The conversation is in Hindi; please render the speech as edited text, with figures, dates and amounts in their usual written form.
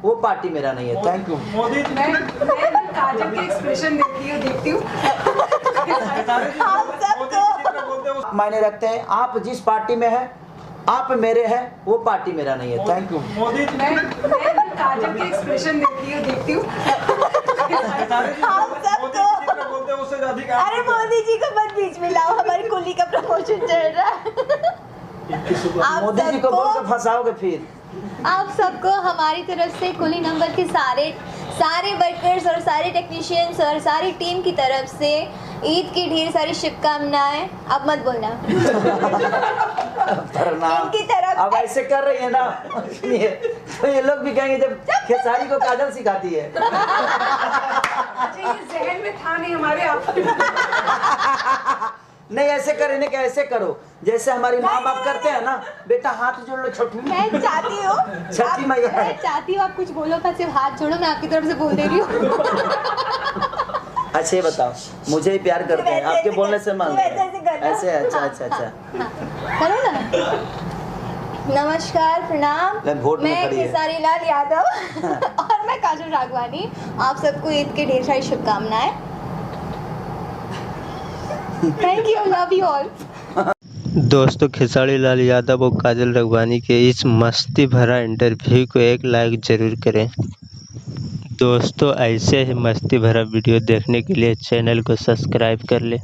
वो पार्टी मेरा नहीं है। Thank you. मोदी जी, मैं काजल के एक्सप्रेशन देखती हूँ। मायने रखते हैं। आप जिस पार्टी में है, आप मेरे हैं, वो पार्टी मेरा नहीं है। Thank you. मोदी जी, मैं काजल के एक्सप्रेशन देखती हूँ। अरे मोदी जी को मत बीच में लाओ, हमारी कुली का प्रमोशन चल रहा है। मोदी जी को बोल के फंसाओगे फिर। आप सबको हमारी तरफ से कुली नंबर के सारे वर्कर्स और सारे टेक्नीशियंस और सारी टीम की तरफ से ईद की ढेर सारी शुभकामनाएं। अब मत बोलना। प्रणाम। इनकी तरफ अब ऐसे कर रही है ना, सुनिए, तो ये लोग भी कहेंगे जब खेसारी को काजल सिखाती है। अच्छा, ये जहन में था नहीं हमारे। आप नहीं ऐसे करने के, ऐसे करो जैसे हमारी माँ बाप करते हैं ना, बेटा हाथ जोड़ लो छोटी। मैं चाहती हूँ छठी मैया है। मैं चाहती हूँ आप कुछ बोलो, मैं सिर्फ हाथ जोड़ो, मैं आपकी तरफ से बोल दे रही हूँ। अच्छा ये बताओ, मुझे ही प्यार करते हैं, आपके बोलने से मान ऐसे। अच्छा। करो ना। नमस्कार, प्रणाम। मैं खेसारी लाल यादव और मैं काजल राघवानी। आप सबको ईद की ढेर सारी शुभकामनाएं। Thank you, love you all. दोस्तों, खेसारी लाल यादव और काजल राघवानी के इस मस्ती भरा इंटरव्यू को एक लाइक जरूर करें। दोस्तों, ऐसे ही मस्ती भरा वीडियो देखने के लिए चैनल को सब्सक्राइब कर लें।